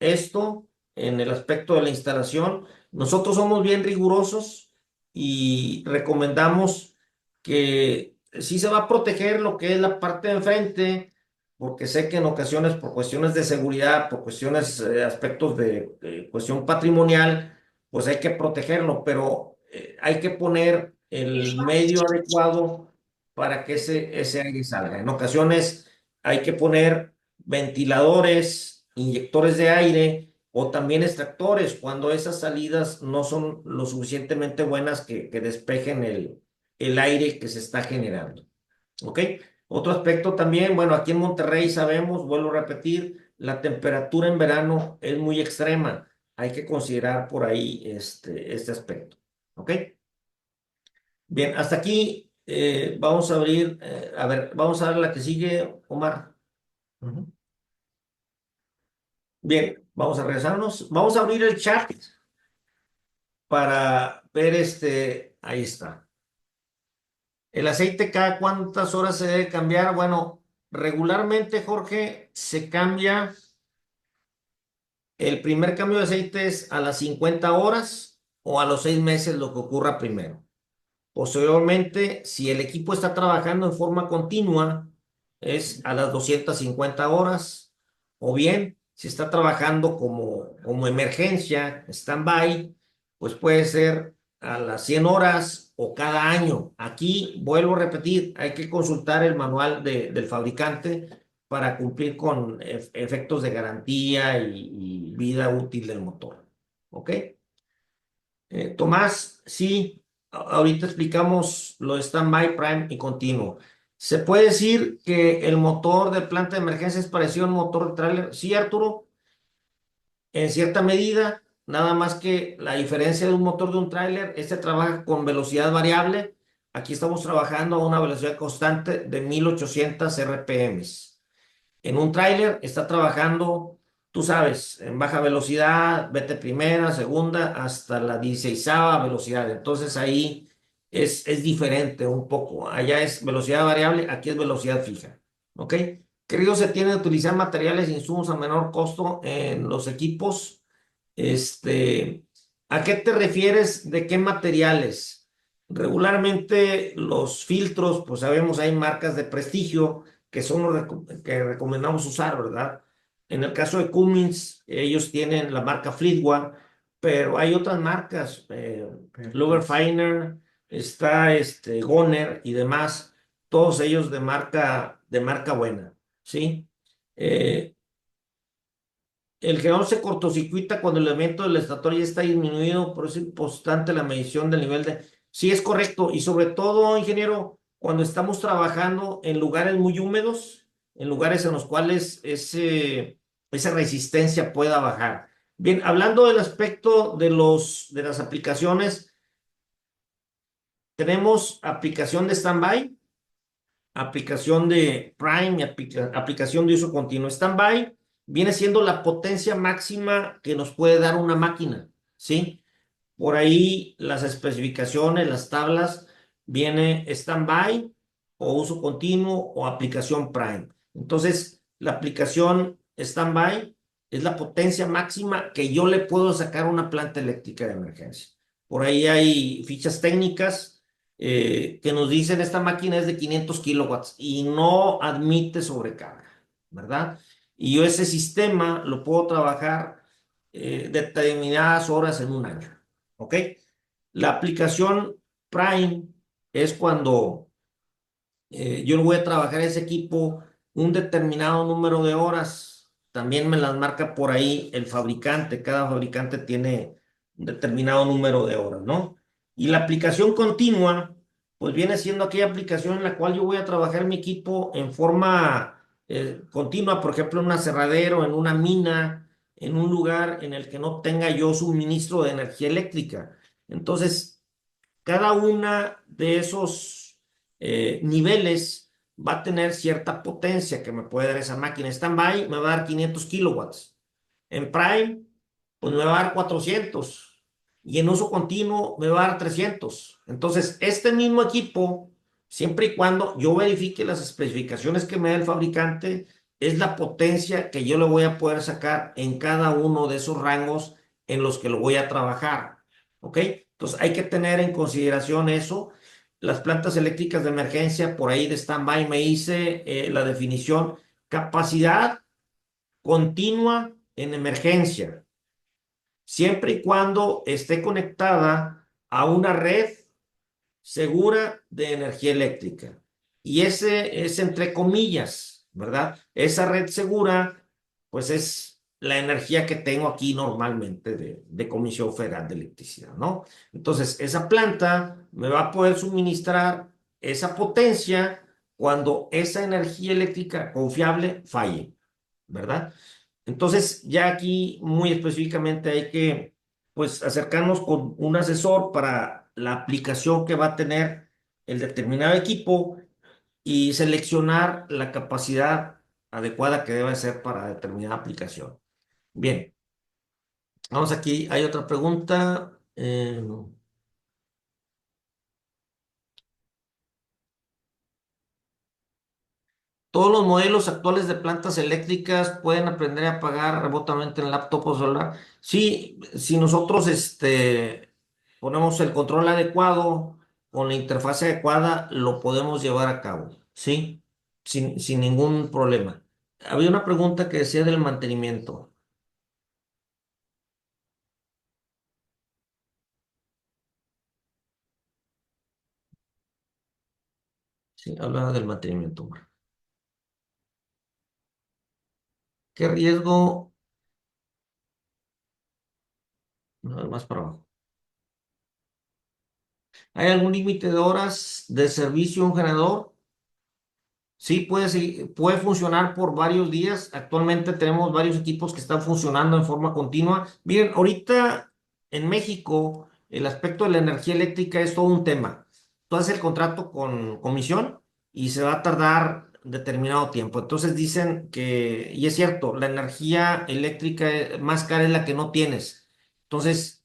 esto en el aspecto de la instalación. Nosotros somos bien rigurosos y recomendamos que sí se va a proteger lo que es la parte de enfrente, porque sé que en ocasiones por cuestiones de seguridad, por cuestiones, aspectos de cuestión patrimonial, pues hay que protegerlo, pero hay que poner el medio adecuado para que ese aire salga. En ocasiones hay que poner ventiladores, inyectores de aire o también extractores cuando esas salidas no son lo suficientemente buenas que despejen el aire que se está generando. ¿Ok? Otro aspecto también, bueno, aquí en Monterrey sabemos, vuelvo a repetir, la temperatura en verano es muy extrema. Hay que considerar por ahí este aspecto. ¿Ok? Bien, hasta aquí vamos a abrir, a ver, vamos a ver la que sigue, Omar. Bien, vamos a regresarnos. Vamos a abrir el chat para ver ahí está. El aceite, ¿cada cuántas horas se debe cambiar? Bueno, regularmente, Jorge, se cambia. El primer cambio de aceite es a las 50 horas o a los 6 meses, lo que ocurra primero. Posteriormente, si el equipo está trabajando en forma continua, es a las 250 horas, o bien, si está trabajando como emergencia, stand-by, pues puede ser a las 100 horas o cada año. Aquí, vuelvo a repetir, hay que consultar el manual del fabricante para cumplir con efectos de garantía y vida útil del motor. ¿Ok? Tomás, sí, ahorita explicamos lo de stand-by, prime y continuo. ¿Se puede decir que el motor de planta de emergencia es parecido a un motor de tráiler? Sí, Arturo, en cierta medida, nada más que la diferencia de un motor de un tráiler, trabaja con velocidad variable. Aquí estamos trabajando a una velocidad constante de 1800 RPM. en un tráiler, está trabajando, tú sabes, en baja velocidad, vete primera, segunda, hasta la 16ª velocidad. Entonces ahí es diferente un poco. Allá es velocidad variable, aquí es velocidad fija. ¿Ok? ¿Qué riesgo se tiene de utilizar materiales e insumos a menor costo en los equipos? ¿A qué te refieres? ¿De qué materiales? Regularmente los filtros, pues sabemos, hay marcas de prestigio que son los que recomendamos usar, ¿verdad? En el caso de Cummins, ellos tienen la marca Fleetwood, pero hay otras marcas, Lower Finer, está Goner y demás, todos ellos de marca buena, ¿sí? El generador se cortocircuita cuando el elemento del estator ya está disminuido, por eso es importante la medición del nivel de... Sí, es correcto. Y sobre todo, ingeniero, cuando estamos trabajando en lugares muy húmedos, en lugares en los cuales esa resistencia pueda bajar. Bien, hablando del aspecto de las aplicaciones, tenemos aplicación de standby, aplicación de Prime y aplicación de uso continuo. Standby viene siendo la potencia máxima que nos puede dar una máquina, ¿sí? Por ahí las especificaciones, las tablas, viene standby o uso continuo o aplicación Prime. Entonces, la aplicación standby es la potencia máxima que yo le puedo sacar a una planta eléctrica de emergencia. Por ahí hay fichas técnicas que nos dicen esta máquina es de 500 kilowatts y no admite sobrecarga, ¿verdad? Y yo ese sistema lo puedo trabajar determinadas horas en un año, ¿ok? La aplicación Prime es cuando yo voy a trabajar ese equipo un determinado número de horas. También me las marca por ahí el fabricante. Cada fabricante tiene un determinado número de horas, ¿no? Y la aplicación continua, pues viene siendo aquella aplicación en la cual yo voy a trabajar mi equipo en forma continua, por ejemplo, en un aserradero, en una mina, en un lugar en el que no tenga yo suministro de energía eléctrica. Entonces, cada una de esos niveles va a tener cierta potencia que me puede dar esa máquina. Standby me va a dar 500 kilowatts. En Prime, pues me va a dar 400. Y en uso continuo me va a dar 300. Entonces, este mismo equipo, siempre y cuando yo verifique las especificaciones que me da el fabricante, es la potencia que yo le voy a poder sacar en cada uno de esos rangos en los que lo voy a trabajar. ¿Ok? Entonces hay que tener en consideración eso. Las plantas eléctricas de emergencia, por ahí de standby me hice la definición, capacidad continua en emergencia, siempre y cuando esté conectada a una red segura de energía eléctrica. Y ese es entre comillas, ¿verdad? Esa red segura, pues es la energía que tengo aquí normalmente de Comisión Federal de Electricidad, ¿no? Entonces, esa planta me va a poder suministrar esa potencia cuando esa energía eléctrica confiable falle, ¿verdad? Entonces, ya aquí muy específicamente hay que, pues, acercarnos con un asesor para la aplicación que va a tener el determinado equipo y seleccionar la capacidad adecuada que debe ser para determinada aplicación. Bien, vamos aquí, hay otra pregunta. Todos los modelos actuales de plantas eléctricas pueden aprender a apagar remotamente en laptop o celular. Sí, si nosotros ponemos el control adecuado con la interfaz adecuada, lo podemos llevar a cabo, ¿sí? Sin ningún problema. Había una pregunta que decía del mantenimiento. Sí, hablaba del mantenimiento. ¿Qué riesgo? No, más para abajo. ¿Hay algún límite de horas de servicio a un generador? Sí, puede funcionar por varios días. Actualmente tenemos varios equipos que están funcionando en forma continua. Miren, ahorita en México el aspecto de la energía eléctrica es todo un tema. Tú haces el contrato con comisión y se va a tardar determinado tiempo. Entonces dicen que, y es cierto, la energía eléctrica más cara es la que no tienes. Entonces,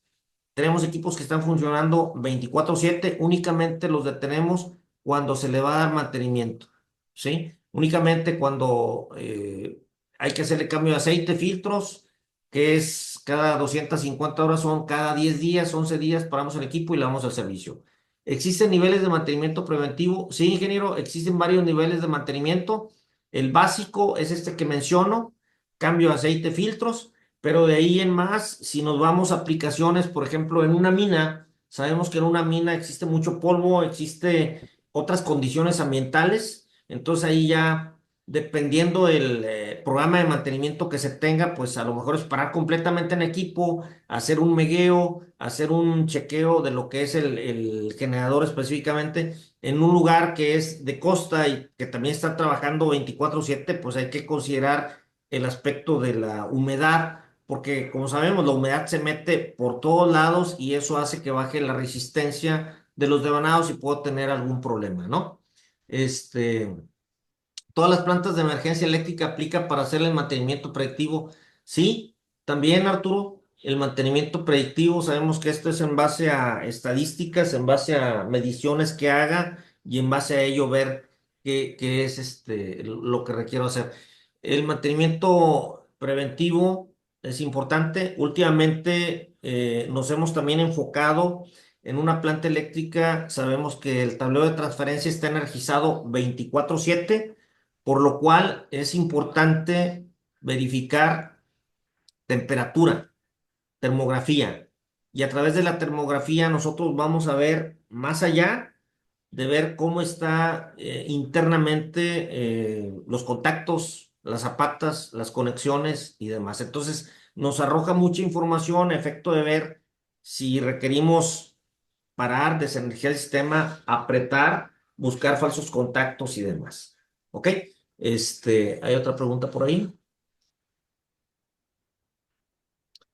tenemos equipos que están funcionando 24/7, únicamente los detenemos cuando se le va a dar mantenimiento, ¿sí? Únicamente cuando hay que hacerle cambio de aceite, filtros, que es cada 250 horas, son cada 10 días, 11 días, paramos el equipo y le damos al servicio. ¿Existen niveles de mantenimiento preventivo? Sí, ingeniero, existen varios niveles de mantenimiento. El básico es este que menciono, cambio de aceite, filtros. Pero de ahí en más, si nos vamos a aplicaciones, por ejemplo, en una mina, sabemos que en una mina existe mucho polvo, existe otras condiciones ambientales, entonces ahí ya, dependiendo del programa de mantenimiento que se tenga, pues a lo mejor es parar completamente en equipo, hacer un megueo, hacer un chequeo de lo que es el generador específicamente, en un lugar que es de costa y que también está trabajando 24/7, pues hay que considerar el aspecto de la humedad, porque como sabemos, la humedad se mete por todos lados y eso hace que baje la resistencia de los devanados y puedo tener algún problema, ¿no? Este, todas las plantas de emergencia eléctrica aplica para hacer el mantenimiento predictivo. Sí, también, Arturo, el mantenimiento predictivo, sabemos que esto es en base a estadísticas, en base a mediciones que haga y en base a ello ver qué es lo que requiero hacer. El mantenimiento preventivo es importante. Últimamente nos hemos también enfocado en una planta eléctrica. Sabemos que el tablero de transferencia está energizado 24/7, por lo cual es importante verificar temperatura, termografía. Y a través de la termografía nosotros vamos a ver más allá de ver cómo está internamente los contactos, las zapatas, las conexiones y demás. Entonces, nos arroja mucha información a efecto de ver si requerimos parar, desenergizar el sistema, apretar, buscar falsos contactos y demás. ¿Ok? ¿Hay otra pregunta por ahí?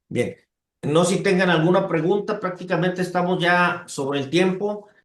Bien. No si tengan alguna pregunta, prácticamente estamos ya sobre el tiempo.